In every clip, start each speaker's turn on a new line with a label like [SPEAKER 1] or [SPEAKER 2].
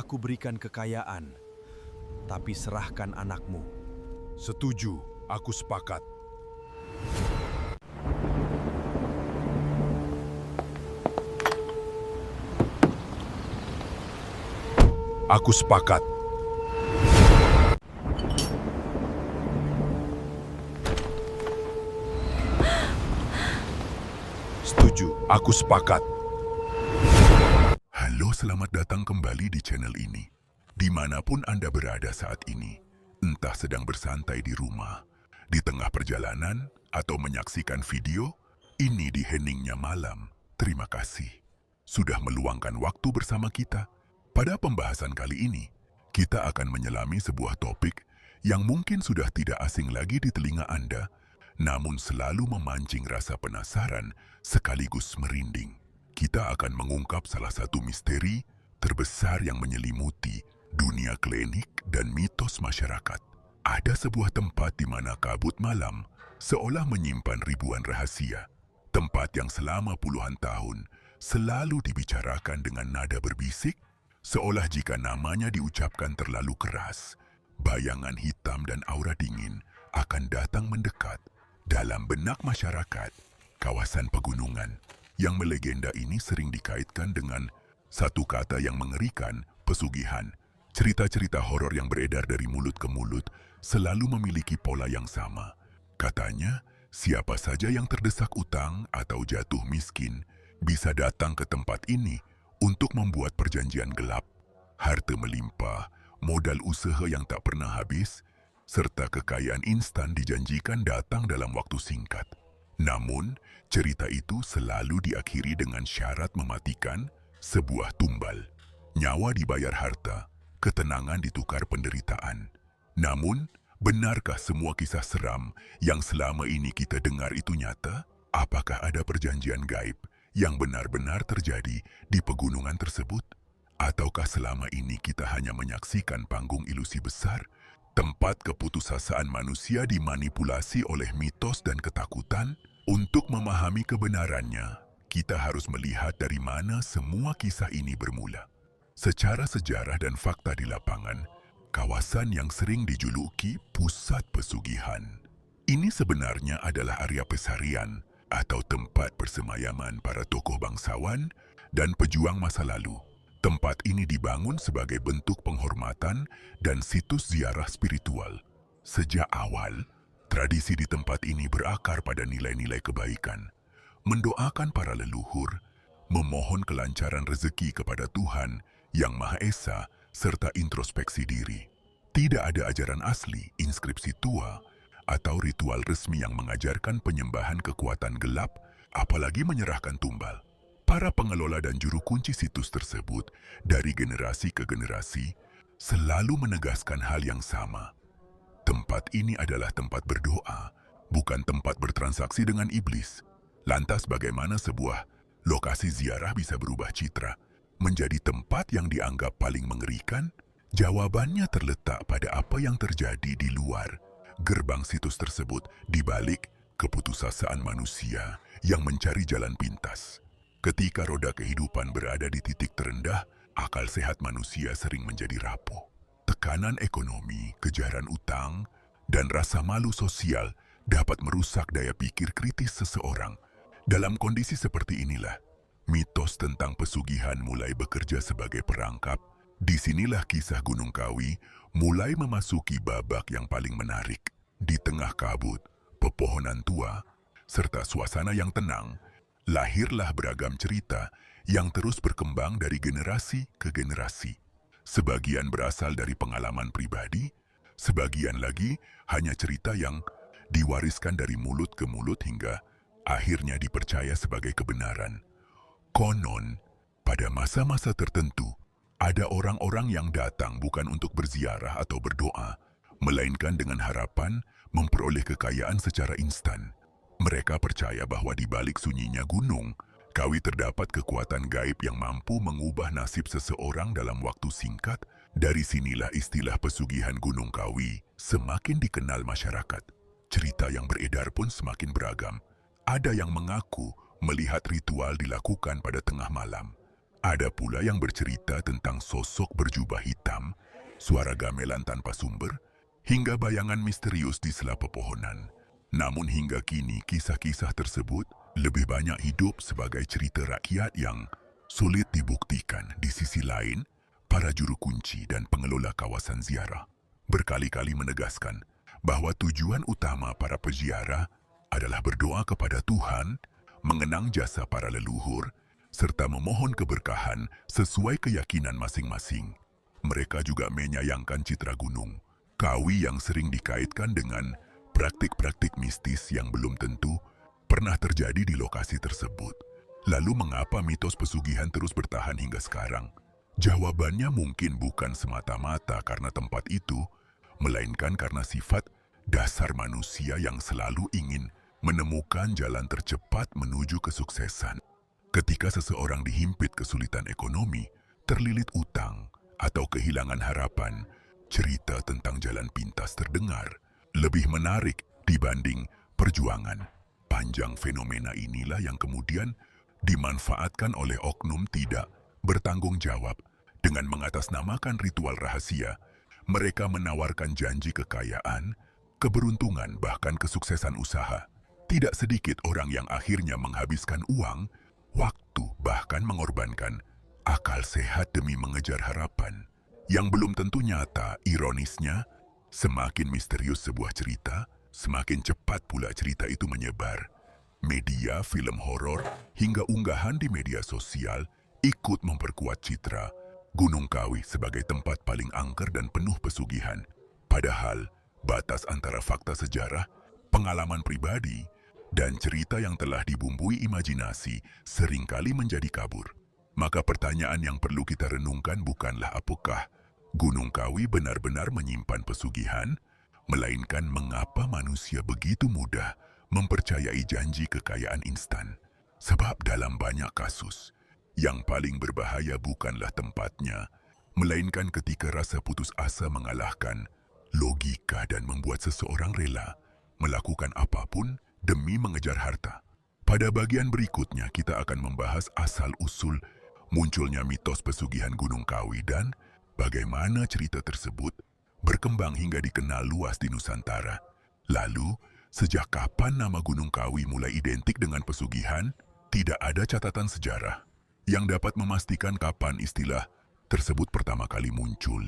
[SPEAKER 1] aku berikan kekayaan, tapi serahkan anakmu.
[SPEAKER 2] Setuju, aku sepakat. Aku sepakat. Setuju, aku sepakat. Halo, selamat datang kembali di channel ini. Dimanapun Anda berada saat ini, entah sedang bersantai di rumah, di tengah perjalanan, atau menyaksikan video, ini di heningnya malam. Terima kasih sudah meluangkan waktu bersama kita. Pada pembahasan kali ini, kita akan menyelami sebuah topik yang mungkin sudah tidak asing lagi di telinga Anda, namun selalu memancing rasa penasaran sekaligus merinding. Kita akan mengungkap salah satu misteri terbesar yang menyelimuti dunia klinik dan mitos masyarakat. Ada sebuah tempat di mana kabut malam seolah menyimpan ribuan rahasia. Tempat yang selama puluhan tahun selalu dibicarakan dengan nada berbisik, seolah jika namanya diucapkan terlalu keras, bayangan hitam dan aura dingin akan datang mendekat. Dalam benak masyarakat, kawasan pegunungan yang melegenda ini sering dikaitkan dengan satu kata yang mengerikan, pesugihan. Cerita-cerita horor yang beredar dari mulut ke mulut selalu memiliki pola yang sama. Katanya, siapa saja yang terdesak utang atau jatuh miskin bisa datang ke tempat ini untuk membuat perjanjian gelap. Harta melimpah, modal usaha yang tak pernah habis, serta kekayaan instan dijanjikan datang dalam waktu singkat. Namun, cerita itu selalu diakhiri dengan syarat mematikan, sebuah tumbal. Nyawa dibayar harta, ketenangan ditukar penderitaan. Namun, benarkah semua kisah seram yang selama ini kita dengar itu nyata? Apakah ada perjanjian gaib yang benar-benar terjadi di pegunungan tersebut? Ataukah selama ini kita hanya menyaksikan panggung ilusi besar, tempat keputusasaan manusia dimanipulasi oleh mitos dan ketakutan? Untuk memahami kebenarannya, kita harus melihat dari mana semua kisah ini bermula. Secara sejarah dan fakta di lapangan, kawasan yang sering dijuluki pusat pesugihan ini sebenarnya adalah area pesarian atau tempat persemayaman para tokoh bangsawan dan pejuang masa lalu. Tempat ini dibangun sebagai bentuk penghormatan dan situs ziarah spiritual. Sejak awal, tradisi di tempat ini berakar pada nilai-nilai kebaikan, mendoakan para leluhur, memohon kelancaran rezeki kepada Tuhan Yang Maha Esa, serta introspeksi diri. Tidak ada ajaran asli, inskripsi tua, atau ritual resmi yang mengajarkan penyembahan kekuatan gelap, apalagi menyerahkan tumbal. Para pengelola dan juru kunci situs tersebut dari generasi ke generasi selalu menegaskan hal yang sama. Tempat ini adalah tempat berdoa, bukan tempat bertransaksi dengan iblis. Lantas bagaimana sebuah lokasi ziarah bisa berubah citra menjadi tempat yang dianggap paling mengerikan? Jawabannya terletak pada apa yang terjadi di luar gerbang situs tersebut, di balik keputusasaan manusia yang mencari jalan pintas. Ketika roda kehidupan berada di titik terendah, akal sehat manusia sering menjadi rapuh. Tekanan ekonomi, kejaran utang, dan rasa malu sosial dapat merusak daya pikir kritis seseorang. Dalam kondisi seperti inilah, mitos tentang pesugihan mulai bekerja sebagai perangkap. Disinilah kisah Gunung Kawi mulai memasuki babak yang paling menarik. Di tengah kabut, pepohonan tua, serta suasana yang tenang, lahirlah beragam cerita yang terus berkembang dari generasi ke generasi. Sebagian berasal dari pengalaman pribadi, sebagian lagi hanya cerita yang diwariskan dari mulut ke mulut hingga akhirnya dipercaya sebagai kebenaran. Konon, pada masa-masa tertentu, ada orang-orang yang datang bukan untuk berziarah atau berdoa, melainkan dengan harapan memperoleh kekayaan secara instan. Mereka percaya bahwa di balik sunyinya gunung, Kawi terdapat kekuatan gaib yang mampu mengubah nasib seseorang dalam waktu singkat. Dari sinilah istilah pesugihan Gunung Kawi semakin dikenal masyarakat. Cerita yang beredar pun semakin beragam. Ada yang mengaku melihat ritual dilakukan pada tengah malam. Ada pula yang bercerita tentang sosok berjubah hitam, suara gamelan tanpa sumber, hingga bayangan misterius di sela pepohonan. Namun hingga kini kisah-kisah tersebut lebih banyak hidup sebagai cerita rakyat yang sulit dibuktikan. Di sisi lain, para juru kunci dan pengelola kawasan ziarah berkali-kali menegaskan bahwa tujuan utama para peziarah adalah berdoa kepada Tuhan, mengenang jasa para leluhur, serta memohon keberkahan sesuai keyakinan masing-masing. Mereka juga menyayangkan citra Gunung Kawi yang sering dikaitkan dengan praktik-praktik mistis yang belum tentu pernah terjadi di lokasi tersebut. Lalu mengapa mitos pesugihan terus bertahan hingga sekarang? Jawabannya mungkin bukan semata-mata karena tempat itu, melainkan karena sifat dasar manusia yang selalu ingin menemukan jalan tercepat menuju kesuksesan. Ketika seseorang dihimpit kesulitan ekonomi, terlilit utang, atau kehilangan harapan, cerita tentang jalan pintas terdengar lebih menarik dibanding perjuangan. Panjang fenomena inilah yang kemudian dimanfaatkan oleh oknum tidak bertanggung jawab. Dengan mengatasnamakan ritual rahasia, mereka menawarkan janji kekayaan, keberuntungan, bahkan kesuksesan usaha. Tidak sedikit orang yang akhirnya menghabiskan uang, waktu, bahkan mengorbankan akal sehat demi mengejar harapan yang belum tentu nyata. Ironisnya, semakin misterius sebuah cerita, semakin cepat pula cerita itu menyebar. Media, film horor, hingga unggahan di media sosial ikut memperkuat citra Gunung Kawi sebagai tempat paling angker dan penuh pesugihan. Padahal, batas antara fakta sejarah, pengalaman pribadi, dan cerita yang telah dibumbui imajinasi seringkali menjadi kabur. Maka pertanyaan yang perlu kita renungkan bukanlah apakah Gunung Kawi benar-benar menyimpan pesugihan, melainkan mengapa manusia begitu mudah mempercayai janji kekayaan instan. Sebab dalam banyak kasus, yang paling berbahaya bukanlah tempatnya, melainkan ketika rasa putus asa mengalahkan logika dan membuat seseorang rela melakukan apapun demi mengejar harta. Pada bagian berikutnya kita akan membahas asal-usul munculnya mitos pesugihan Gunung Kawi dan bagaimana cerita tersebut berkembang hingga dikenal luas di Nusantara. Lalu, sejak kapan nama Gunung Kawi mulai identik dengan pesugihan? Tidak ada catatan sejarah yang dapat memastikan kapan istilah tersebut pertama kali muncul.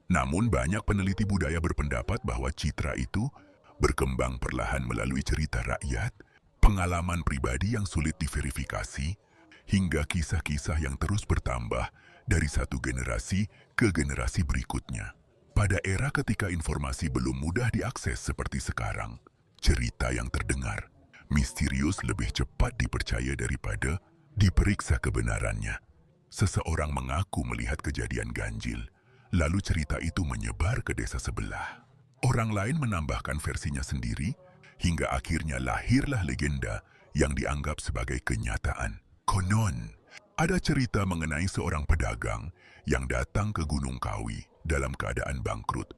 [SPEAKER 2] Namun banyak peneliti budaya berpendapat bahwa citra itu berkembang perlahan melalui cerita rakyat, pengalaman pribadi yang sulit diverifikasi, hingga kisah-kisah yang terus bertambah dari satu generasi ke generasi berikutnya. Pada era ketika informasi belum mudah diakses seperti sekarang, cerita yang terdengar misterius lebih cepat dipercaya daripada diperiksa kebenarannya. Seseorang mengaku melihat kejadian ganjil, lalu cerita itu menyebar ke desa sebelah. Orang lain menambahkan versinya sendiri, hingga akhirnya lahirlah legenda yang dianggap sebagai kenyataan. Konon, ada cerita mengenai seorang pedagang yang datang ke Gunung Kawi dalam keadaan bangkrut.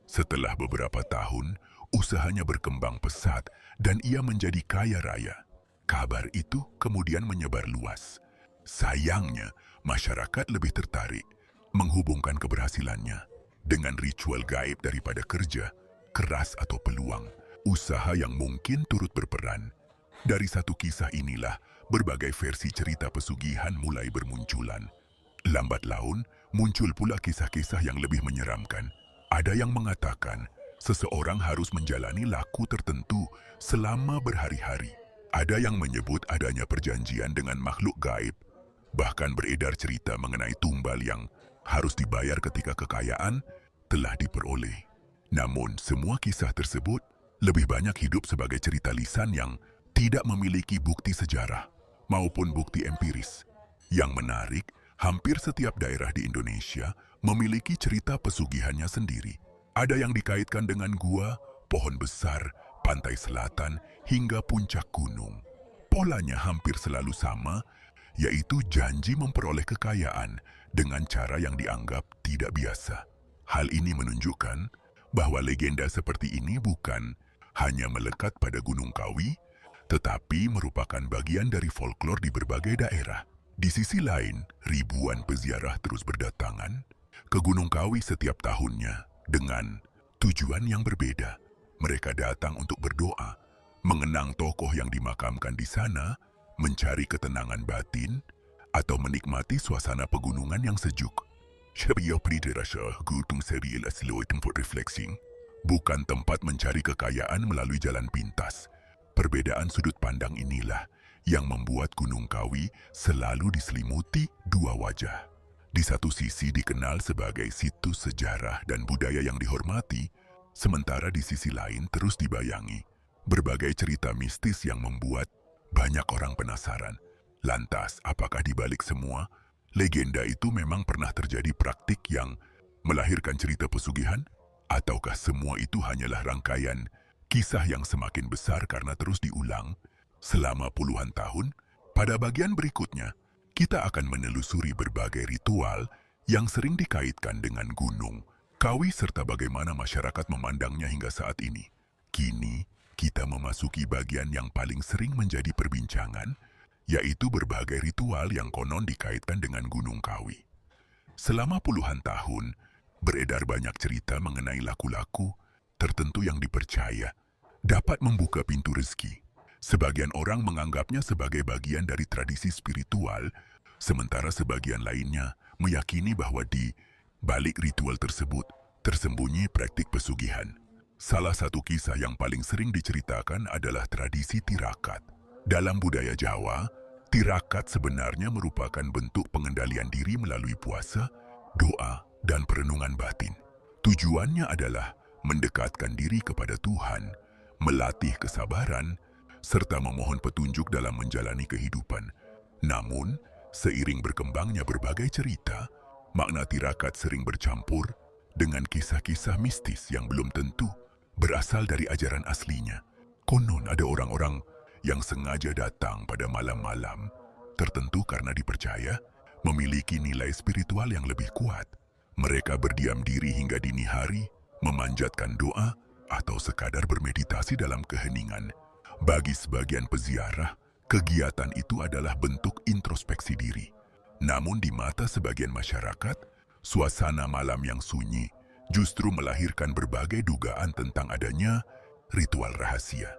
[SPEAKER 2] Setelah beberapa tahun, usahanya berkembang pesat dan ia menjadi kaya raya. Kabar itu kemudian menyebar luas. Sayangnya, masyarakat lebih tertarik menghubungkan keberhasilannya dengan ritual gaib daripada kerja keras atau peluang usaha yang mungkin turut berperan. Dari satu kisah inilah berbagai versi cerita pesugihan mulai bermunculan. Lambat laun, muncul pula kisah-kisah yang lebih menyeramkan. Ada yang mengatakan seseorang harus menjalani laku tertentu selama berhari-hari. Ada yang menyebut adanya perjanjian dengan makhluk gaib. Bahkan beredar cerita mengenai tumbal yang harus dibayar ketika kekayaan telah diperoleh. Namun, semua kisah tersebut lebih banyak hidup sebagai cerita lisan yang tidak memiliki bukti sejarah maupun bukti empiris. Yang menarik, hampir setiap daerah di Indonesia memiliki cerita pesugihannya sendiri. Ada yang dikaitkan dengan gua, pohon besar, pantai selatan, hingga puncak gunung. Polanya hampir selalu sama, yaitu janji memperoleh kekayaan dengan cara yang dianggap tidak biasa. Hal ini menunjukkan bahwa legenda seperti ini bukan hanya melekat pada Gunung Kawi, tetapi merupakan bagian dari folklor di berbagai daerah. Di sisi lain, ribuan peziarah terus berdatangan ke Gunung Kawi setiap tahunnya dengan tujuan yang berbeda. Mereka datang untuk berdoa, mengenang tokoh yang dimakamkan di sana, mencari ketenangan batin, atau menikmati suasana pegunungan yang sejuk. Saya dirasa Gunung Seri adalah tempat refleksi, bukan tempat mencari kekayaan melalui jalan pintas. Perbedaan sudut pandang inilah yang membuat Gunung Kawi selalu diselimuti dua wajah. Di satu sisi dikenal sebagai situs sejarah dan budaya yang dihormati, sementara di sisi lain terus dibayangi berbagai cerita mistis yang membuat banyak orang penasaran. Lantas, apakah di balik semua legenda itu memang pernah terjadi praktik yang melahirkan cerita pesugihan? Ataukah semua itu hanyalah rangkaian kisah yang semakin besar karena terus diulang selama puluhan tahun? Pada bagian berikutnya, kita akan menelusuri berbagai ritual yang sering dikaitkan dengan Gunung Kawi serta bagaimana masyarakat memandangnya hingga saat ini. Kini, kita memasuki bagian yang paling sering menjadi perbincangan, yaitu berbagai ritual yang konon dikaitkan dengan Gunung Kawi. Selama puluhan tahun, beredar banyak cerita mengenai laku-laku tertentu yang dipercaya dapat membuka pintu rezeki. Sebagian orang menganggapnya sebagai bagian dari tradisi spiritual, sementara sebagian lainnya meyakini bahwa di balik ritual tersebut tersembunyi praktik pesugihan. Salah satu kisah yang paling sering diceritakan adalah tradisi tirakat. Dalam budaya Jawa, tirakat sebenarnya merupakan bentuk pengendalian diri melalui puasa, doa, dan perenungan batin. Tujuannya adalah mendekatkan diri kepada Tuhan, melatih kesabaran, serta memohon petunjuk dalam menjalani kehidupan. Namun, seiring berkembangnya berbagai cerita, makna tirakat sering bercampur dengan kisah-kisah mistis yang belum tentu berasal dari ajaran aslinya. Konon ada orang-orang yang sengaja datang pada malam-malam tertentu karena dipercaya memiliki nilai spiritual yang lebih kuat. Mereka berdiam diri hingga dini hari, memanjatkan doa, atau sekadar bermeditasi dalam keheningan. Bagi sebagian peziarah, kegiatan itu adalah bentuk introspeksi diri. Namun di mata sebagian masyarakat, suasana malam yang sunyi justru melahirkan berbagai dugaan tentang adanya ritual rahasia.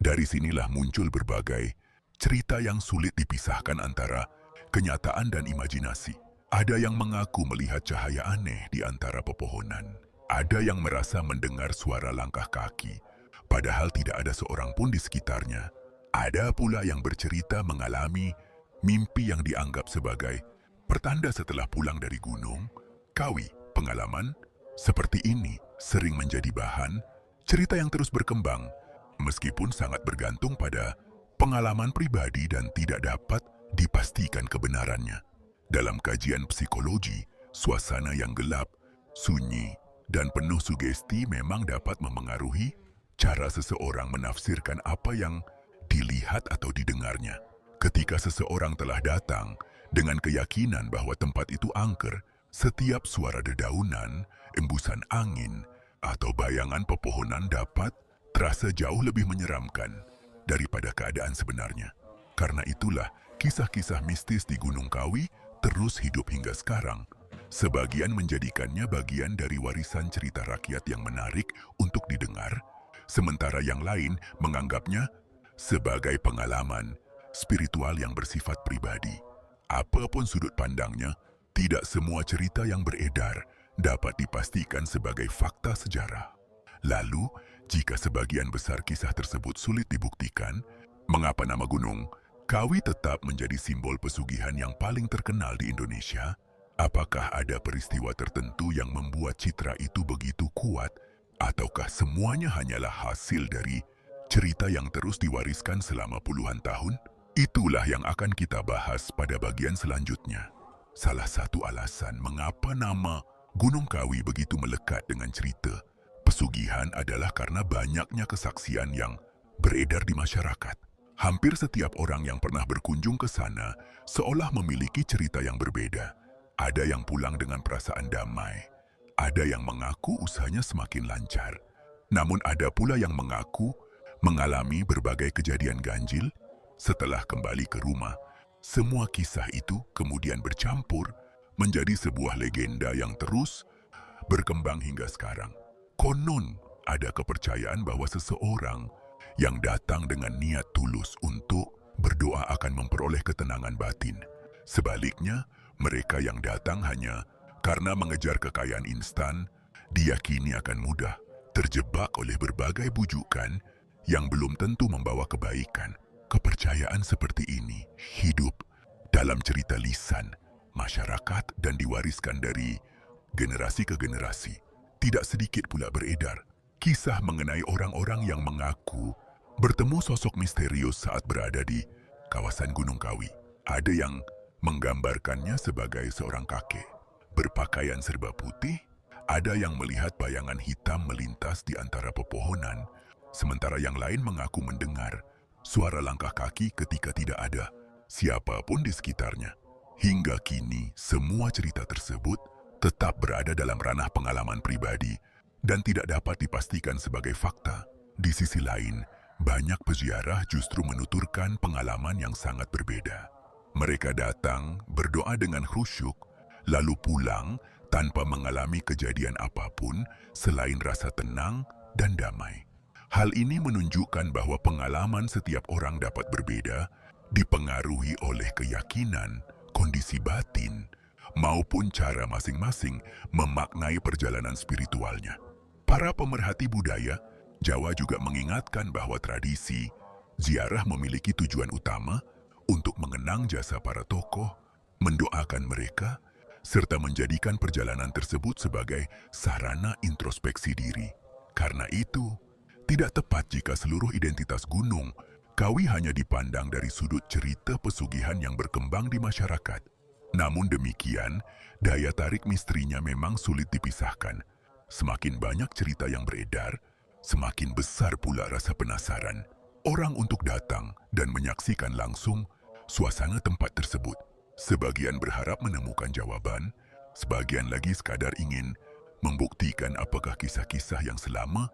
[SPEAKER 2] Dari sinilah muncul berbagai cerita yang sulit dipisahkan antara kenyataan dan imajinasi. Ada yang mengaku melihat cahaya aneh di antara pepohonan. Ada yang merasa mendengar suara langkah kaki, padahal tidak ada seorang pun di sekitarnya. Ada pula yang bercerita mengalami mimpi yang dianggap sebagai pertanda setelah pulang dari Gunung Kawi. Pengalaman seperti ini sering menjadi bahan cerita yang terus berkembang, meskipun sangat bergantung pada pengalaman pribadi dan tidak dapat dipastikan kebenarannya. Dalam kajian psikologi, suasana yang gelap, sunyi, dan penuh sugesti memang dapat memengaruhi cara seseorang menafsirkan apa yang dilihat atau didengarnya. Ketika seseorang telah datang dengan keyakinan bahwa tempat itu angker, setiap suara dedaunan, embusan angin, atau bayangan pepohonan dapat terasa jauh lebih menyeramkan daripada keadaan sebenarnya. Karena itulah, kisah-kisah mistis di Gunung Kawi terus hidup hingga sekarang. Sebagian menjadikannya bagian dari warisan cerita rakyat yang menarik untuk didengar, sementara yang lain menganggapnya sebagai pengalaman spiritual yang bersifat pribadi. Apapun sudut pandangnya, tidak semua cerita yang beredar dapat dipastikan sebagai fakta sejarah. Lalu, jika sebagian besar kisah tersebut sulit dibuktikan, mengapa nama Gunung Kawi tetap menjadi simbol pesugihan yang paling terkenal di Indonesia? Apakah ada peristiwa tertentu yang membuat citra itu begitu kuat, ataukah semuanya hanyalah hasil dari cerita yang terus diwariskan selama puluhan tahun? Itulah yang akan kita bahas pada bagian selanjutnya. Salah satu alasan mengapa nama Gunung Kawi begitu melekat dengan cerita pesugihan adalah karena banyaknya kesaksian yang beredar di masyarakat. Hampir setiap orang yang pernah berkunjung ke sana seolah memiliki cerita yang berbeda. Ada yang pulang dengan perasaan damai, ada yang mengaku usahanya semakin lancar. Namun ada pula yang mengaku mengalami berbagai kejadian ganjil setelah kembali ke rumah. Semua kisah itu kemudian bercampur menjadi sebuah legenda yang terus berkembang hingga sekarang. Konon ada kepercayaan bahwa seseorang yang datang dengan niat tulus untuk berdoa akan memperoleh ketenangan batin. Sebaliknya, mereka yang datang hanya karena mengejar kekayaan instan, diyakini akan mudah terjebak oleh berbagai bujukan yang belum tentu membawa kebaikan. Kepercayaan seperti ini hidup dalam cerita lisan masyarakat dan diwariskan dari generasi ke generasi. Tidak sedikit pula beredar kisah mengenai orang-orang yang mengaku bertemu sosok misterius saat berada di kawasan Gunung Kawi. Ada yang menggambarkannya sebagai seorang kakek berpakaian serba putih, ada yang melihat bayangan hitam melintas di antara pepohonan, sementara yang lain mengaku mendengar suara langkah kaki ketika tidak ada siapapun di sekitarnya. Hingga kini, semua cerita tersebut tetap berada dalam ranah pengalaman pribadi dan tidak dapat dipastikan sebagai fakta. Di sisi lain, banyak peziarah justru menuturkan pengalaman yang sangat berbeda. Mereka datang, berdoa dengan khusyuk, lalu pulang tanpa mengalami kejadian apapun selain rasa tenang dan damai. Hal ini menunjukkan bahwa pengalaman setiap orang dapat berbeda, dipengaruhi oleh keyakinan, kondisi batin, maupun cara masing-masing memaknai perjalanan spiritualnya. Para pemerhati budaya Jawa juga mengingatkan bahwa tradisi ziarah memiliki tujuan utama untuk mengenang jasa para tokoh, mendoakan mereka, serta menjadikan perjalanan tersebut sebagai sarana introspeksi diri. Karena itu, tidak tepat jika seluruh identitas Gunung Kawi hanya dipandang dari sudut cerita pesugihan yang berkembang di masyarakat. Namun demikian, daya tarik misterinya memang sulit dipisahkan. Semakin banyak cerita yang beredar, semakin besar pula rasa penasaran orang untuk datang dan menyaksikan langsung suasana tempat tersebut. Sebagian berharap menemukan jawaban, sebagian lagi sekadar ingin membuktikan apakah kisah-kisah yang selama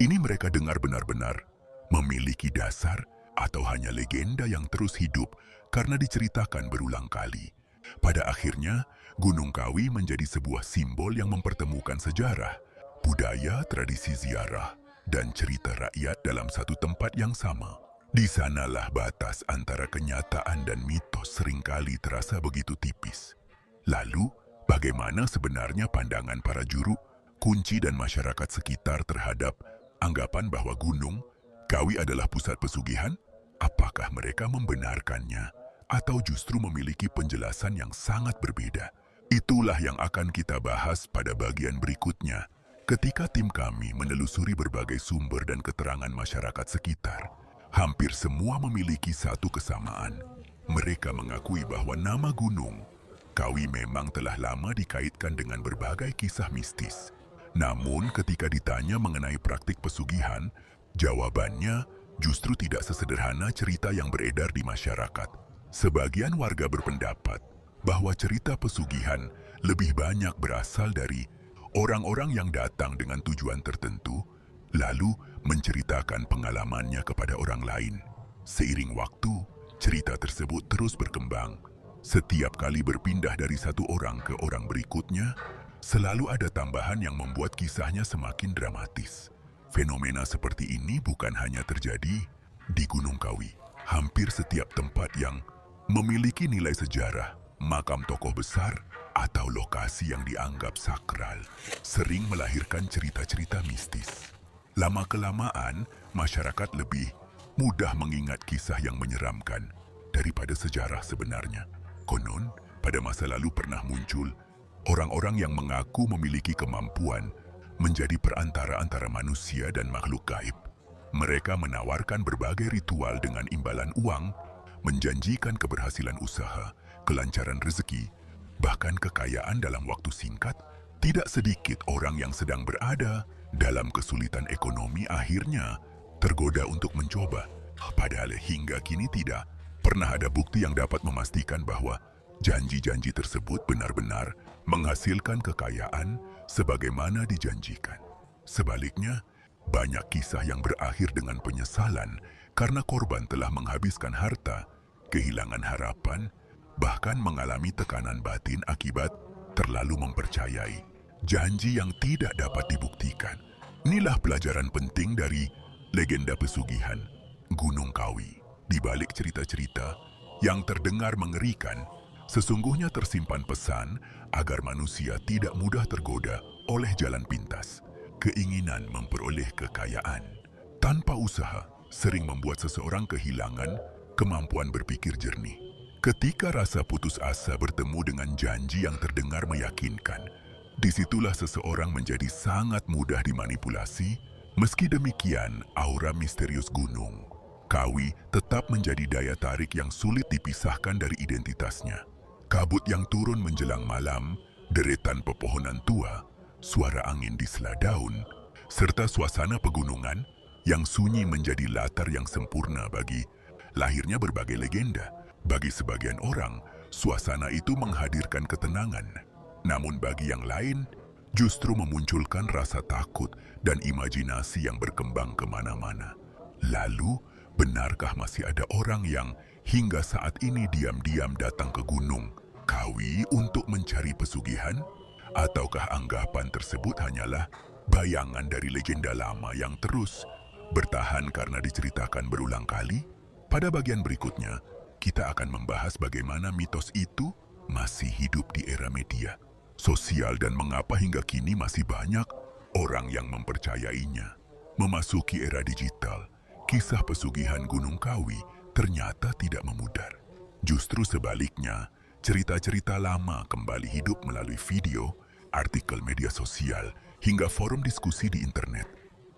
[SPEAKER 2] ini mereka dengar benar-benar memiliki dasar atau hanya legenda yang terus hidup karena diceritakan berulang kali. Pada akhirnya, Gunung Kawi menjadi sebuah simbol yang mempertemukan sejarah, budaya, tradisi ziarah, dan cerita rakyat dalam satu tempat yang sama. Di sanalah batas antara kenyataan dan mitos seringkali terasa begitu tipis. Lalu, bagaimana sebenarnya pandangan para juru, kunci dan masyarakat sekitar terhadap anggapan bahwa Gunung Kawi adalah pusat pesugihan? Apakah mereka membenarkannya atau justru memiliki penjelasan yang sangat berbeda? Itulah yang akan kita bahas pada bagian berikutnya ketika tim kami menelusuri berbagai sumber dan keterangan masyarakat sekitar. Hampir semua memiliki satu kesamaan. Mereka mengakui bahwa nama Gunung Kawi memang telah lama dikaitkan dengan berbagai kisah mistis. Namun ketika ditanya mengenai praktik pesugihan, jawabannya justru tidak sesederhana cerita yang beredar di masyarakat. Sebagian warga berpendapat bahwa cerita pesugihan lebih banyak berasal dari orang-orang yang datang dengan tujuan tertentu, lalu menceritakan pengalamannya kepada orang lain. Seiring waktu, cerita tersebut terus berkembang. Setiap kali berpindah dari satu orang ke orang berikutnya, selalu ada tambahan yang membuat kisahnya semakin dramatis. Fenomena seperti ini bukan hanya terjadi di Gunung Kawi. Hampir setiap tempat yang memiliki nilai sejarah, makam tokoh besar, atau lokasi yang dianggap sakral sering melahirkan cerita-cerita mistis. Lama-kelamaan, masyarakat lebih mudah mengingat kisah yang menyeramkan daripada sejarah sebenarnya. Konon, pada masa lalu pernah muncul orang-orang yang mengaku memiliki kemampuan menjadi perantara antara manusia dan makhluk gaib. Mereka menawarkan berbagai ritual dengan imbalan uang, menjanjikan keberhasilan usaha, kelancaran rezeki, bahkan kekayaan dalam waktu singkat. Tidak sedikit orang yang sedang berada dalam kesulitan ekonomi akhirnya tergoda untuk mencoba. Padahal hingga kini tidak pernah ada bukti yang dapat memastikan bahwa janji-janji tersebut benar-benar menghasilkan kekayaan sebagaimana dijanjikan. Sebaliknya, banyak kisah yang berakhir dengan penyesalan karena korban telah menghabiskan harta kehilangan harapan, bahkan mengalami tekanan batin akibat terlalu mempercayai janji yang tidak dapat dibuktikan. Inilah pelajaran penting dari legenda pesugihan Gunung Kawi. Di balik cerita-cerita yang terdengar mengerikan, sesungguhnya tersimpan pesan agar manusia tidak mudah tergoda oleh jalan pintas. Keinginan memperoleh kekayaan tanpa usaha sering membuat seseorang kehilangan kemampuan berpikir jernih. Ketika rasa putus asa bertemu dengan janji yang terdengar meyakinkan, disitulah seseorang menjadi sangat mudah dimanipulasi. Meski demikian, aura misterius Gunung Kawi tetap menjadi daya tarik yang sulit dipisahkan dari identitasnya. Kabut yang turun menjelang malam, deretan pepohonan tua, suara angin di sela daun, serta suasana pegunungan yang sunyi menjadi latar yang sempurna bagi lahirnya berbagai legenda. Bagi sebagian orang, suasana itu menghadirkan ketenangan. Namun bagi yang lain, justru memunculkan rasa takut dan imajinasi yang berkembang kemana-mana. Lalu, benarkah masih ada orang yang hingga saat ini diam-diam datang ke Gunung Kawi untuk mencari pesugihan? Ataukah anggapan tersebut hanyalah bayangan dari legenda lama yang terus bertahan karena diceritakan berulang kali? Pada bagian berikutnya, kita akan membahas bagaimana mitos itu masih hidup di era media sosial dan mengapa hingga kini masih banyak orang yang mempercayainya. Memasuki era digital, kisah pesugihan Gunung Kawi ternyata tidak memudar. Justru sebaliknya, cerita-cerita lama kembali hidup melalui video, artikel media sosial, hingga forum diskusi di internet.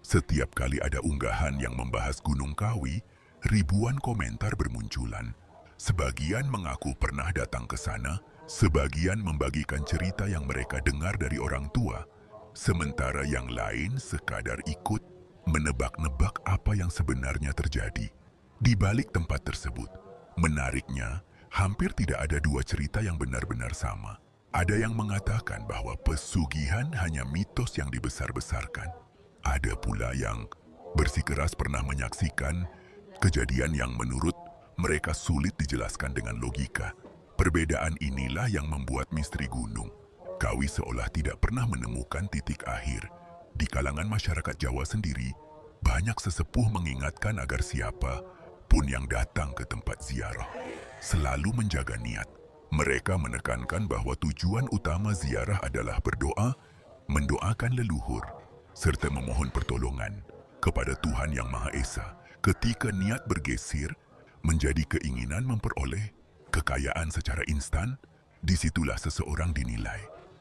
[SPEAKER 2] Setiap kali ada unggahan yang membahas Gunung Kawi, ribuan komentar bermunculan. Sebagian mengaku pernah datang ke sana, sebagian membagikan cerita yang mereka dengar dari orang tua, sementara yang lain sekadar ikut menebak-nebak apa yang sebenarnya terjadi di balik tempat tersebut. Menariknya, hampir tidak ada dua cerita yang benar-benar sama. Ada yang mengatakan bahwa pesugihan hanya mitos yang dibesar-besarkan. Ada pula yang bersikeras pernah menyaksikan kejadian yang menurut mereka sulit dijelaskan dengan logika. Perbedaan inilah yang membuat misteri Gunung Kawi seolah tidak pernah menemukan titik akhir. Di kalangan masyarakat Jawa sendiri, banyak sesepuh mengingatkan agar siapa pun yang datang ke tempat ziarah selalu menjaga niat. Mereka menekankan bahwa tujuan utama ziarah adalah berdoa, mendoakan leluhur, serta memohon pertolongan kepada Tuhan Yang Maha Esa. Ketika niat bergeser menjadi keinginan memperoleh kekayaan secara instan, disitulah seseorang dinilai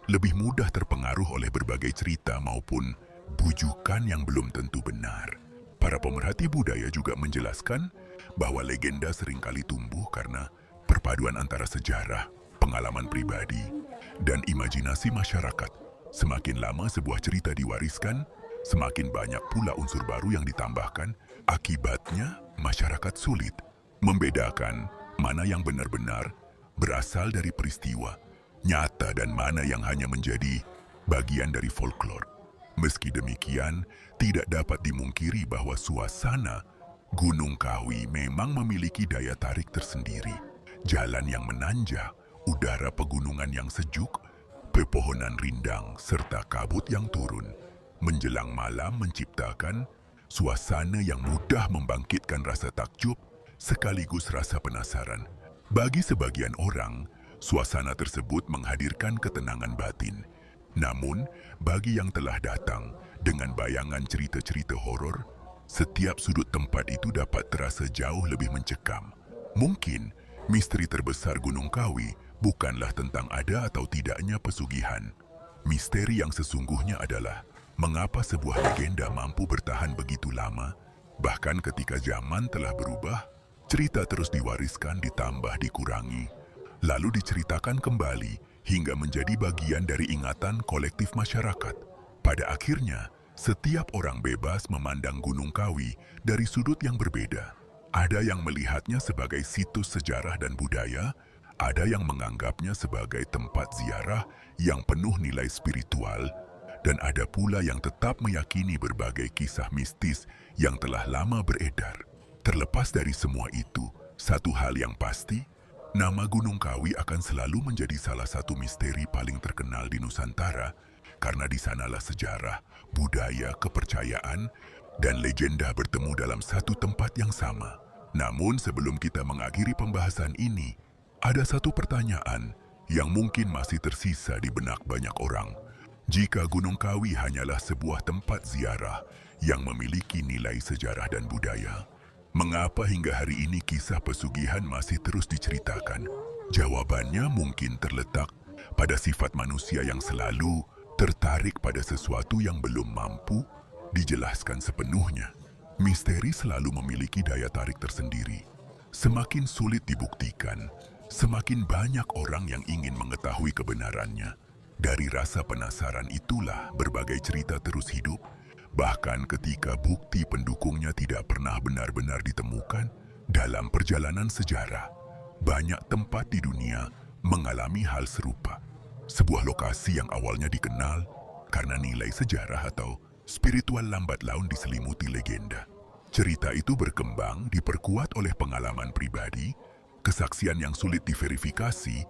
[SPEAKER 2] lebih mudah terpengaruh oleh berbagai cerita maupun bujukan yang belum tentu benar. Para pemerhati budaya juga menjelaskan bahwa legenda seringkali tumbuh karena perpaduan antara sejarah, pengalaman pribadi, dan imajinasi masyarakat. Semakin lama sebuah cerita diwariskan, semakin banyak pula unsur baru yang ditambahkan. Akibatnya, masyarakat sulit membedakan mana yang benar-benar berasal dari peristiwa nyata dan mana yang hanya menjadi bagian dari folklore. Meski demikian, tidak dapat dimungkiri bahwa suasana Gunung Kawi memang memiliki daya tarik tersendiri. Jalan yang menanjak, udara pegunungan yang sejuk, pepohonan rindang, serta kabut yang turun menjelang malam menciptakan suasana yang mudah membangkitkan rasa takjub sekaligus rasa penasaran. Bagi sebagian orang, suasana tersebut menghadirkan ketenangan batin. Namun, bagi yang telah datang dengan bayangan cerita-cerita horor, setiap sudut tempat itu dapat terasa jauh lebih mencekam. Mungkin, misteri terbesar Gunung Kawi bukanlah tentang ada atau tidaknya pesugihan. Misteri yang sesungguhnya adalah mengapa sebuah legenda mampu bertahan begitu lama, bahkan ketika zaman telah berubah, cerita terus diwariskan ditambah dikurangi, lalu diceritakan kembali hingga menjadi bagian dari ingatan kolektif masyarakat. Pada akhirnya, setiap orang bebas memandang Gunung Kawi dari sudut yang berbeda. Ada yang melihatnya sebagai situs sejarah dan budaya, ada yang menganggapnya sebagai tempat ziarah yang penuh nilai spiritual, dan ada pula yang tetap meyakini berbagai kisah mistis yang telah lama beredar. Terlepas dari semua itu, Satu hal yang pasti, nama Gunung Kawi akan selalu menjadi salah satu misteri paling terkenal di Nusantara karena di sanalah sejarah, budaya, kepercayaan, dan legenda bertemu dalam satu tempat yang sama. Namun sebelum kita mengakhiri pembahasan ini, ada satu pertanyaan yang mungkin masih tersisa di benak banyak orang. Jika Gunung Kawi hanyalah sebuah tempat ziarah yang memiliki nilai sejarah dan budaya, mengapa hingga hari ini kisah pesugihan masih terus diceritakan? Jawabannya mungkin terletak pada sifat manusia yang selalu tertarik pada sesuatu yang belum mampu dijelaskan sepenuhnya. Misteri selalu memiliki daya tarik tersendiri. Semakin sulit dibuktikan, semakin banyak orang yang ingin mengetahui kebenarannya. Dari rasa penasaran itulah berbagai cerita terus hidup, bahkan ketika bukti pendukungnya tidak pernah benar-benar ditemukan. Dalam perjalanan sejarah, banyak tempat di dunia mengalami hal serupa. Sebuah lokasi yang awalnya dikenal karena nilai sejarah atau spiritual lambat laun diselimuti legenda. Cerita itu berkembang diperkuat oleh pengalaman pribadi, kesaksian yang sulit diverifikasi,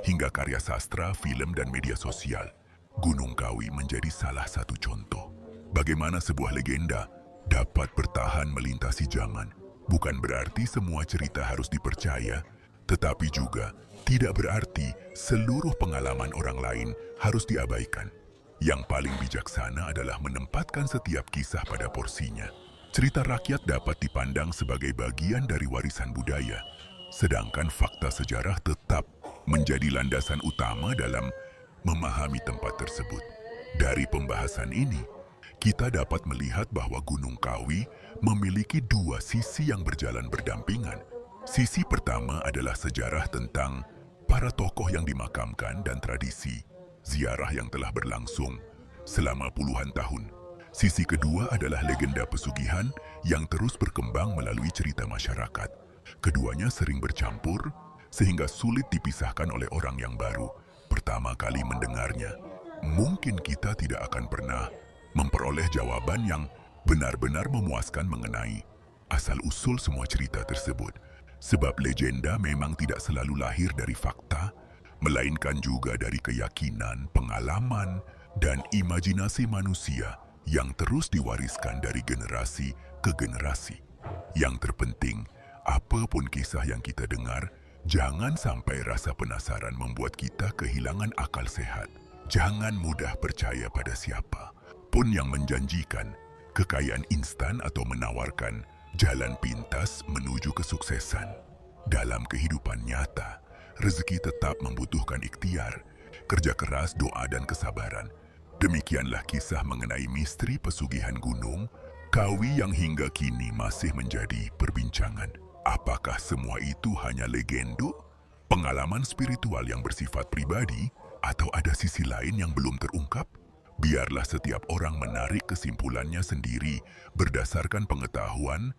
[SPEAKER 2] hingga karya sastra, film, dan media sosial. Gunung Kawi menjadi salah satu contoh bagaimana sebuah legenda dapat bertahan melintasi zaman. Bukan berarti semua cerita harus dipercaya, tetapi juga tidak berarti seluruh pengalaman orang lain harus diabaikan. Yang paling bijaksana adalah menempatkan setiap kisah pada porsinya. Cerita rakyat dapat dipandang sebagai bagian dari warisan budaya, sedangkan fakta sejarah tetap menjadi landasan utama dalam memahami tempat tersebut. Dari pembahasan ini, kita dapat melihat bahwa Gunung Kawi memiliki dua sisi yang berjalan berdampingan. Sisi pertama adalah sejarah tentang para tokoh yang dimakamkan dan tradisi ziarah yang telah berlangsung selama puluhan tahun. Sisi kedua adalah legenda pesugihan yang terus berkembang melalui cerita masyarakat. Keduanya sering bercampur sehingga sulit dipisahkan oleh orang yang baru pertama kali mendengarnya. Mungkin kita tidak akan pernah memperoleh jawaban yang benar-benar memuaskan mengenai asal-usul semua cerita tersebut. Sebab legenda memang tidak selalu lahir dari fakta, melainkan juga dari keyakinan, pengalaman, dan imajinasi manusia yang terus diwariskan dari generasi ke generasi. Yang terpenting, apapun kisah yang kita dengar, jangan sampai rasa penasaran membuat kita kehilangan akal sehat. Jangan mudah percaya pada siapa pun yang menjanjikan kekayaan instan atau menawarkan jalan pintas menuju kesuksesan. Dalam kehidupan nyata, rezeki tetap membutuhkan ikhtiar, kerja keras, doa, dan kesabaran. Demikianlah kisah mengenai misteri pesugihan Gunung Kawi yang hingga kini masih menjadi perbincangan. Apakah semua itu hanya legenda, pengalaman spiritual yang bersifat pribadi, atau ada sisi lain yang belum terungkap? Biarlah setiap orang menarik kesimpulannya sendiri berdasarkan pengetahuan,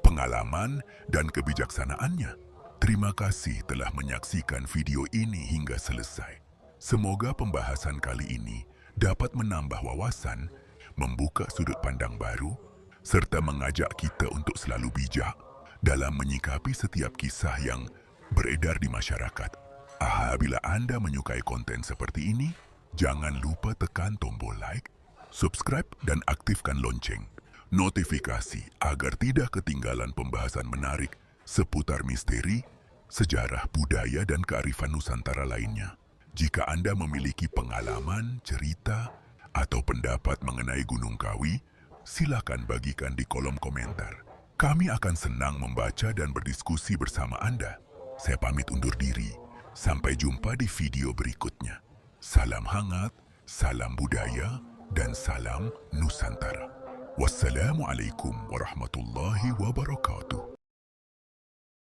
[SPEAKER 2] pengalaman, dan kebijaksanaannya. Terima kasih telah menyaksikan video ini hingga selesai. Semoga pembahasan kali ini dapat menambah wawasan, membuka sudut pandang baru, serta mengajak kita untuk selalu bijak dalam menyikapi setiap kisah yang beredar di masyarakat. Apabila Anda menyukai konten seperti ini, jangan lupa tekan tombol like, subscribe, dan aktifkan lonceng notifikasi agar tidak ketinggalan pembahasan menarik seputar misteri, sejarah, budaya, dan kearifan Nusantara lainnya. Jika Anda memiliki pengalaman, cerita, atau pendapat mengenai Gunung Kawi, silakan bagikan di kolom komentar. Kami akan senang membaca dan berdiskusi bersama Anda. Saya pamit undur diri. Sampai jumpa di video berikutnya. Salam hangat, salam budaya, dan salam Nusantara. Wassalamualaikum warahmatullahi wabarakatuh.